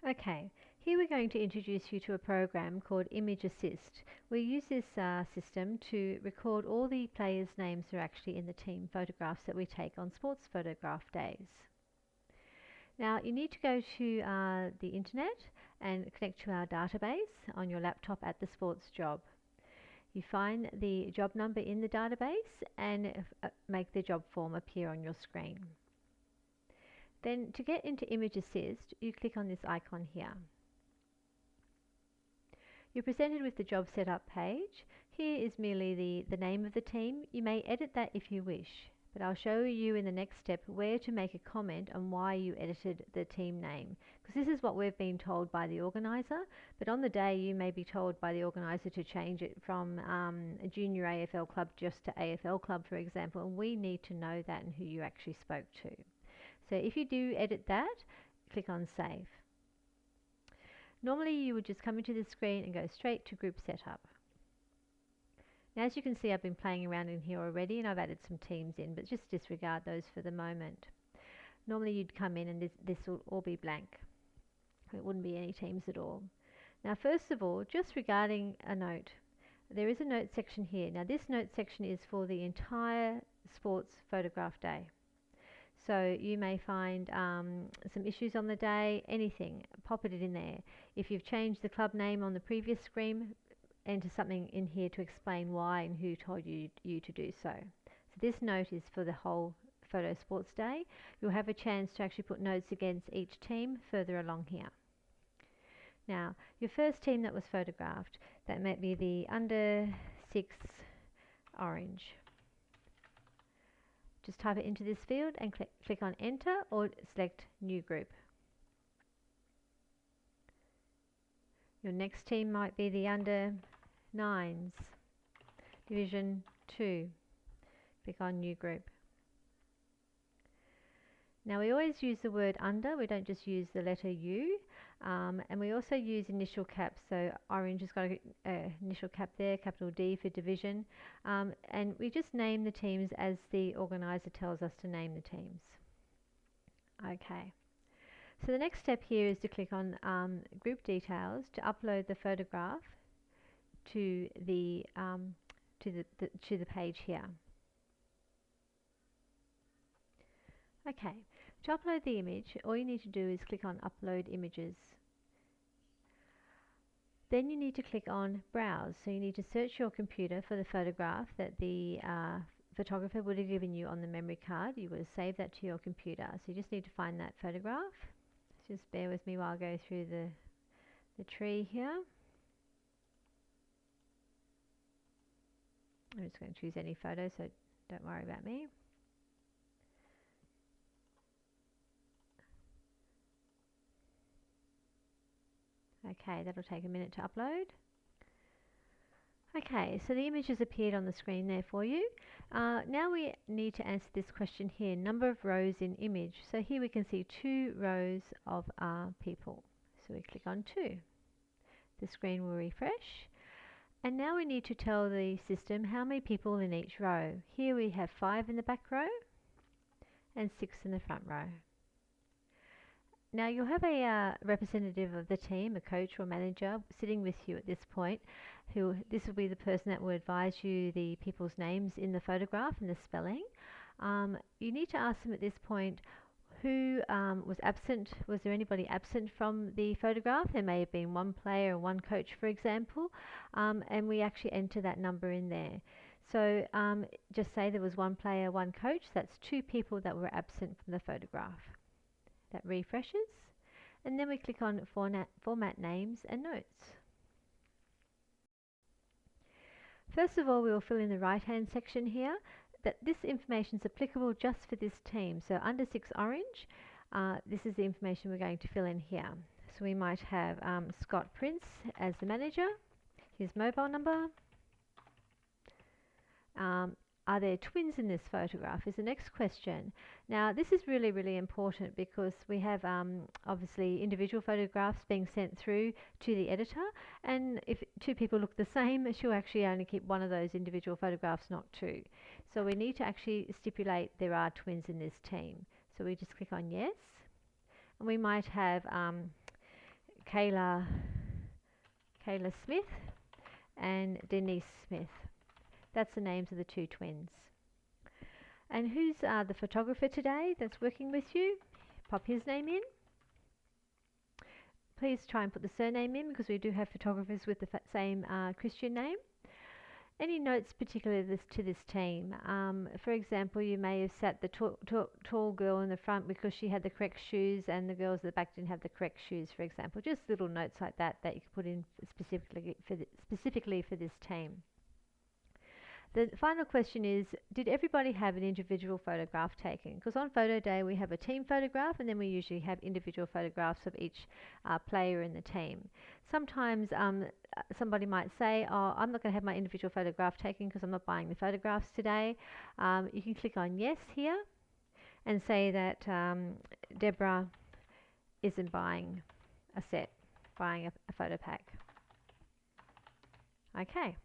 Okay, here we're going to introduce you to a program called Image Assist. We use this system to record all the players' names who are actually in the team photographs that we take on sports photograph days. Now you need to go to the internet and connect to our database on your laptop at the sports job. You find the job number in the database and make the job form appear on your screen. Then to get into Image Assist, you click on this icon here. You're presented with the job setup page. Here is merely the name of the team. You may edit that if you wish, but I'll show you in the next step where to make a comment on why you edited the team name, because this is what we've been told by the organiser, but on the day you may be told by the organiser to change it from a junior AFL club just to AFL club, for example, and we need to know that and who you actually spoke to. So if you do edit that, click on Save. Normally you would just come into the screen and go straight to Group Setup. Now as you can see, I've been playing around in here already and I've added some teams in, but just disregard those for the moment. Normally you'd come in and this will all be blank. It wouldn't be any teams at all. Now first of all, just regarding a note, there is a note section here. Now this note section is for the entire sports photograph day. So you may find some issues on the day, anything, pop it in there. If you've changed the club name on the previous screen, enter something in here to explain why and who told you to do so. So this note is for the whole photo sports day. You'll have a chance to actually put notes against each team further along here. Now, your first team that was photographed, that might be the under 6 orange. Just type it into this field and click on Enter or select New Group. Your next team might be the under 9s, Division 2. Click on New Group. Now we always use the word under, we don't just use the letter U, and we also use initial caps. So orange has got an initial cap there, capital D for division, and we just name the teams as the organiser tells us to name the teams. Okay, so the next step here is to click on Group Details to upload the photograph to the page here. Okay, to upload the image, all you need to do is click on Upload Images. Then you need to click on Browse. So you need to search your computer for the photograph that the photographer would have given you on the memory card. You would have saved that to your computer. So you just need to find that photograph. Just bear with me while I go through the tree here. I'm just going to choose any photo, so don't worry about me. Okay, that'll take a minute to upload. Okay, so the image has appeared on the screen there for you. Now we need to answer this question here, number of rows in image. So here we can see 2 rows of people. So we click on 2. The screen will refresh. And now we need to tell the system how many people in each row. Here we have 5 in the back row and 6 in the front row. Now you'll have a representative of the team, a coach or manager, sitting with you at this point. This will be the person that will advise you the people's names in the photograph and the spelling. You need to ask them at this point who was absent. Was there anybody absent from the photograph? There may have been one player or one coach, for example, and we actually enter that number in there. So just say there was one player, one coach. That's 2 people that were absent from the photograph. That refreshes, and then we click on Format Names and Notes. First of all, we will fill in the right-hand section here that this information is applicable just for this team. So under 6 orange, this is the information we're going to fill in here. So we might have Scott Prince as the manager, his mobile number. Are there twins in this photograph is the next question. Now this is really, really important because we have obviously individual photographs being sent through to the editor, and if 2 people look the same, she'll actually only keep one of those individual photographs, not 2. So we need to actually stipulate there are twins in this team. So we just click on yes, and we might have Kayla Smith and Denise Smith. That's the names of the two twins. And who's the photographer today that's working with you? Pop his name in. Please try and put the surname in, because we do have photographers with the same Christian name. Any notes particular to this team? For example, you may have sat the tall girl in the front because she had the correct shoes, and the girls at the back didn't have the correct shoes, for example. Just little notes like that you can put in specifically for this team. The final question is, did everybody have an individual photograph taken? Because on photo day we have a team photograph, and then we usually have individual photographs of each player in the team. Sometimes somebody might say, oh, I'm not going to have my individual photograph taken because I'm not buying the photographs today. You can click on yes here and say that Deborah isn't buying a set, buying a photo pack. Okay.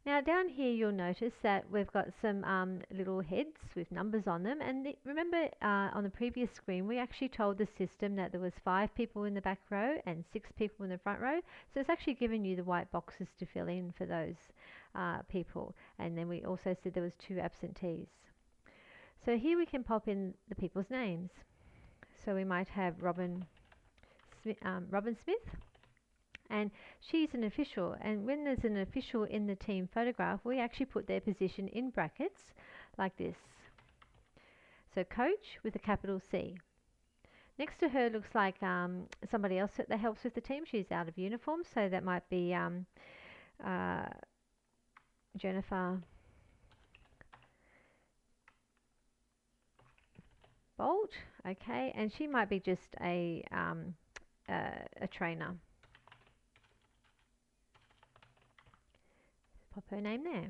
Now down here you'll notice that we've got some little heads with numbers on them, and remember on the previous screen we actually told the system that there was 5 people in the back row and 6 people in the front row, so it's actually given you the white boxes to fill in for those people, and then we also said there was 2 absentees. So here we can pop in the people's names. So we might have Robin Smith, and she's an official, and when there's an official in the team photograph we actually put their position in brackets like this. So coach with a capital C. Next to her looks like somebody else that helps with the team. She's out of uniform, so that might be Jennifer Bolt. Okay, and she might be just a trainer. Pop her name there.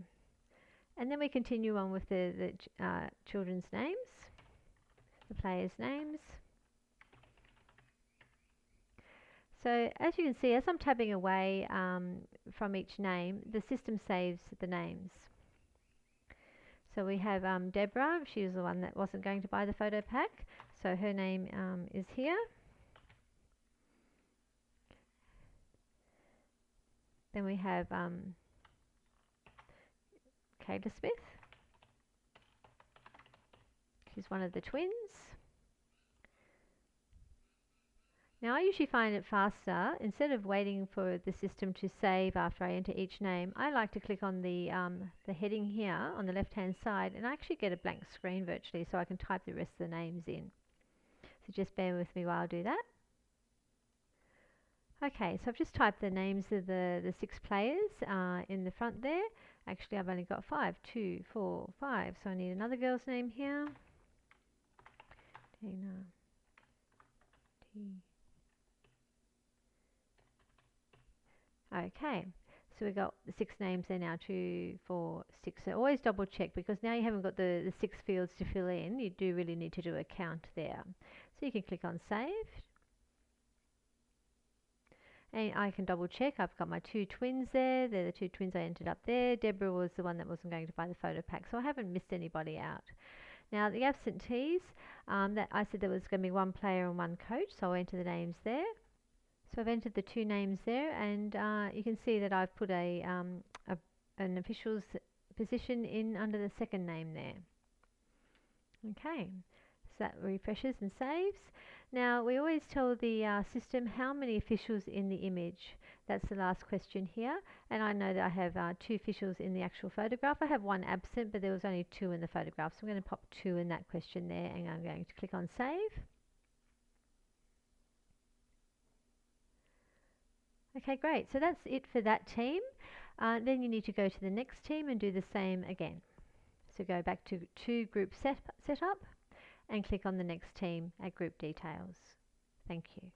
And then we continue on with the children's names, the players' names. So as you can see, as I'm tabbing away from each name, the system saves the names. So we have Deborah. She was the one that wasn't going to buy the photo pack, so her name is here. Then we have Kayla Smith. She's one of the twins. Now I usually find it faster, instead of waiting for the system to save after I enter each name, I like to click on the heading here on the left hand side, and I actually get a blank screen virtually, so I can type the rest of the names in. So just bear with me while I do that. Okay, so I've just typed the names of the 6 players in the front there. Actually I've only got 5, 2, 4, 5, so I need another girl's name here. Dana T. Okay, so we've got the 6 names there now, 2, 4, 6. So always double check, because now you haven't got the 6 fields to fill in. You do really need to do a count there. So you can click on save. And I can double check. I've got my 2 twins there. They're the 2 twins I entered up there. Deborah was the one that wasn't going to buy the photo pack, so I haven't missed anybody out. Now the absentees, that I said there was going to be 1 player and 1 coach, so I'll enter the names there. So I've entered the 2 names there, and you can see that I've put an official's position in under the second name there. Okay, so that refreshes and saves. Now we always tell the system how many officials in the image. That's the last question here, and I know that I have 2 officials in the actual photograph. I have 1 absent, but there was only 2 in the photograph, so I'm going to pop 2 in that question there, and I'm going to click on save. Okay, great. So that's it for that team. Then you need to go to the next team and do the same again. So go back to group setup and click on the next team at group details. Thank you.